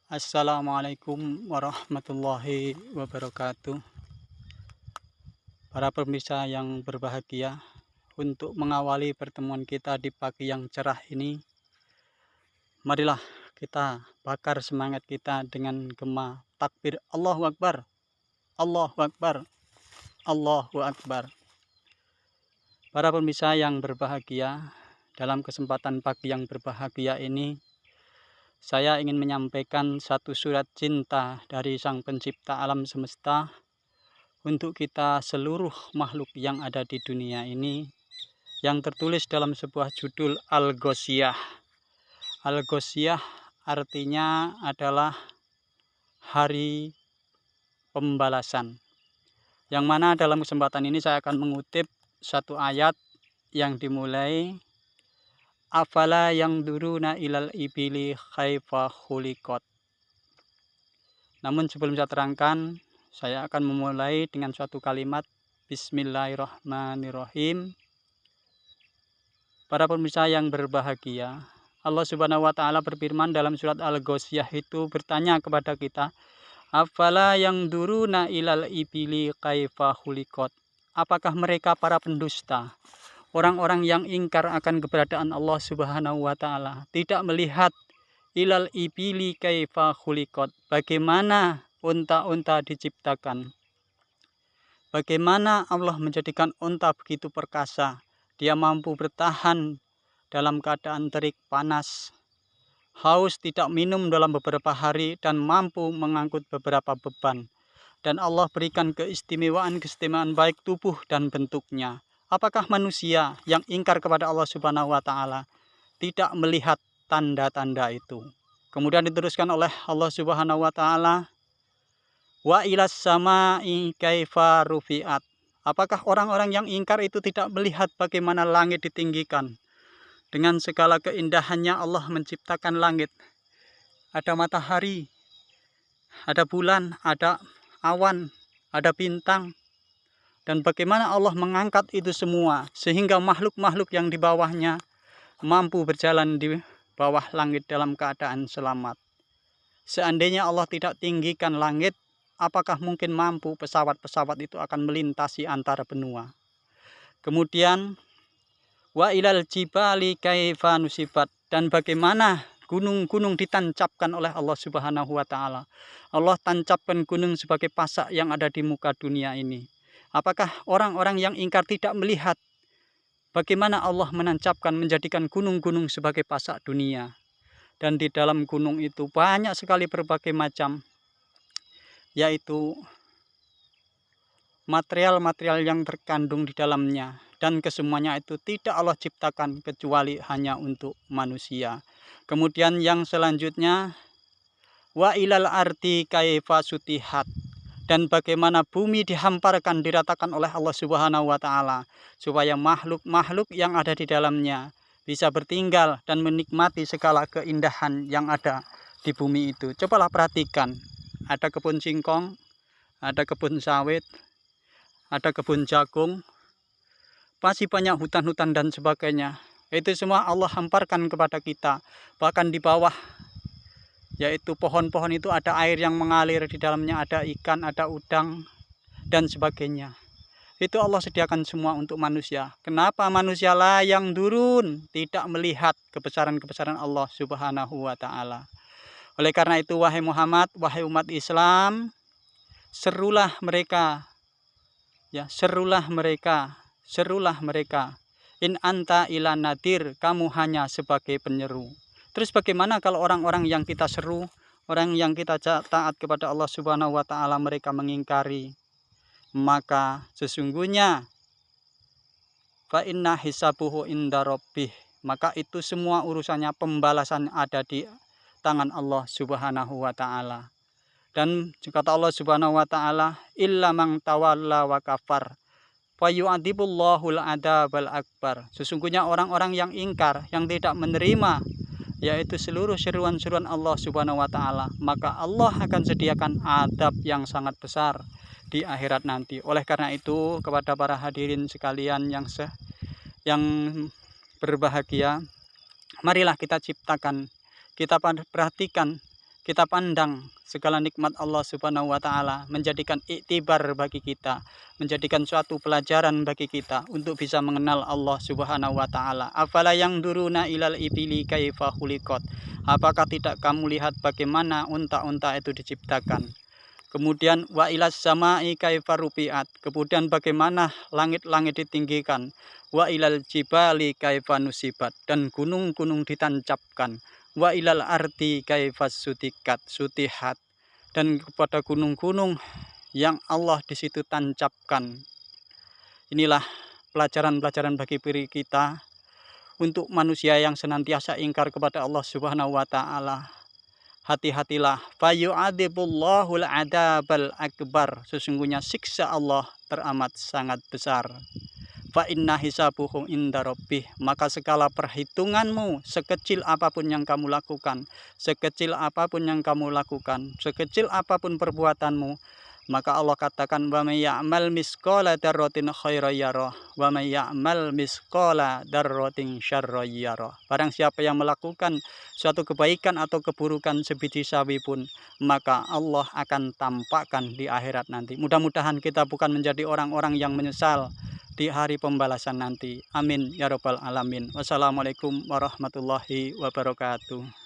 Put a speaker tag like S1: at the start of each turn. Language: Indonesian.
S1: Assalamualaikum warahmatullahi wabarakatuh. Para pemirsa yang berbahagia, untuk mengawali pertemuan kita di pagi yang cerah ini, marilah kita bakar semangat kita dengan gema takbir Allahu Akbar, Allahu Akbar, Allahu Akbar. Para pemirsa yang berbahagia, dalam kesempatan pagi yang berbahagia ini, saya ingin menyampaikan satu surat cinta dari Sang Pencipta alam semesta untuk kita seluruh makhluk yang ada di dunia ini, yang tertulis dalam sebuah judul Al-Ghoshiyah. Al-Ghoshiyah artinya adalah hari pembalasan, yang mana dalam kesempatan ini saya akan mengutip satu ayat yang dimulai afala yang duruna ilal ibili khaifa khuliqat. Namun sebelum saya terangkan, saya akan memulai dengan suatu kalimat Bismillahirrahmanirrahim. Para pemirsa yang berbahagia, Allah Subhanahu wa taala berfirman dalam surat Al-Ghoshiyah itu bertanya kepada kita, afala yang duruna ilal ibili kaifa khuliqat. Apakah mereka para pendusta, orang-orang yang ingkar akan keberadaan Allah Subhanahu wa taala, tidak melihat ilal ibili kaifa khuliqat, bagaimana unta-unta diciptakan? Bagaimana Allah menjadikan unta begitu perkasa, dia mampu bertahan dalam keadaan terik panas, haus tidak minum dalam beberapa hari, dan mampu mengangkut beberapa beban. Dan Allah berikan keistimewaan baik tubuh dan bentuknya. Apakah manusia yang ingkar kepada Allah Subhanahu wa taala tidak melihat tanda-tanda itu? Kemudian diteruskan oleh Allah Subhanahu wa taala, wa ilas sama'i kaifa rufi'at. Apakah orang-orang yang ingkar itu tidak melihat bagaimana langit ditinggikan? Dengan segala keindahannya Allah menciptakan langit. Ada matahari, ada bulan, ada awan, ada bintang. Dan bagaimana Allah mengangkat itu semua sehingga makhluk-makhluk yang di bawahnya mampu berjalan di bawah langit dalam keadaan selamat. Seandainya Allah tidak tinggikan langit, apakah mungkin mampu pesawat-pesawat itu akan melintasi antara benua? Kemudian wa ilal jibali kaifa nusibat, dan bagaimana gunung-gunung ditancapkan oleh Allah Subhanahu wa taala. Allah tancapkan gunung sebagai pasak yang ada di muka dunia ini. Apakah orang-orang yang ingkar tidak melihat bagaimana Allah menancapkan, menjadikan gunung-gunung sebagai pasak dunia? Dan di dalam gunung itu banyak sekali berbagai macam, yaitu material-material yang terkandung di dalamnya, dan kesemuanya itu tidak Allah ciptakan kecuali hanya untuk manusia. Kemudian yang selanjutnya wa ilal ardi kaifa sutihat, dan bagaimana bumi dihamparkan, diratakan oleh Allah Subhanahu wa taala supaya makhluk-makhluk yang ada di dalamnya bisa bertinggal dan menikmati segala keindahan yang ada di bumi itu. Cobalah perhatikan, ada kebun singkong, ada kebun sawit, ada kebun jagung, masih banyak hutan-hutan dan sebagainya. Itu semua Allah hamparkan kepada kita. Bahkan di bawah, yaitu pohon-pohon itu ada air yang mengalir di dalamnya, ada ikan, ada udang, dan sebagainya. Itu Allah sediakan semua untuk manusia. Kenapa manusia lah yang turun tidak melihat kebesaran-kebesaran Allah Subhanahu wa taala? Oleh karena itu, wahai Muhammad, wahai umat Islam, serulah mereka, ya, serulah mereka. In anta ila nadir, kamu hanya sebagai penyeru. Terus bagaimana kalau orang-orang yang kita seru, orang yang kita taat kepada Allah Subhanahu wa taala, mereka mengingkari? Maka sesungguhnya fa inna hisabuhu inda rabbih, maka itu semua urusannya, pembalasan ada di tangan Allah Subhanahu wa taala. Dan kata Allah Subhanahu wa taala, illa man tawalla wa kafar fayu'adibullahul adabal akbar. Sesungguhnya orang-orang yang ingkar, yang tidak menerima yaitu seluruh seruan-seruan Allah Subhanahu wa taala, maka Allah akan sediakan adab yang sangat besar di akhirat nanti. Oleh karena itu, kepada para hadirin sekalian yang berbahagia, marilah kita ciptakan, kita perhatikan kita pandang segala nikmat Allah Subhanahu wa taala, menjadikan iktibar bagi kita, menjadikan suatu pelajaran bagi kita untuk bisa mengenal Allah Subhanahu wa taala. Afala yang duruna ilal ibili kaifa khuliqat. Apakah tidak kamu lihat bagaimana unta-unta itu diciptakan? Kemudian wa ilas samai kaifa rufiat. Kemudian bagaimana langit-langit ditinggikan. Wa ilal jibali kaifa nusibat, dan gunung-gunung ditancapkan. Wa ilal ardi kaifa sutihat, dan kepada gunung-gunung yang Allah di situ tancapkan. Inilah pelajaran-pelajaran bagi diri kita untuk manusia yang senantiasa ingkar kepada Allah Subhanahu wa taala. Hati-hatilah, fayu'adzibullahul adabal akbar. Sesungguhnya siksa Allah teramat sangat besar. Fa inna hisabuhum inda rabbih. Maka segala perhitunganmu, sekecil apapun yang kamu lakukan, sekecil apapun perbuatanmu, maka Allah katakan, wa may ya'mal misqala dzarratin khairan yarah wa may ya'mal misqala dzarratin syarran yarah. Barang siapa yang melakukan suatu kebaikan atau keburukan sebiji sawi pun, maka Allah akan tampakkan di akhirat nanti. Mudah-mudahan kita bukan menjadi orang-orang yang menyesal di hari pembalasan nanti. Amin ya rabbal alamin. Wassalamualaikum warahmatullahi wabarakatuh.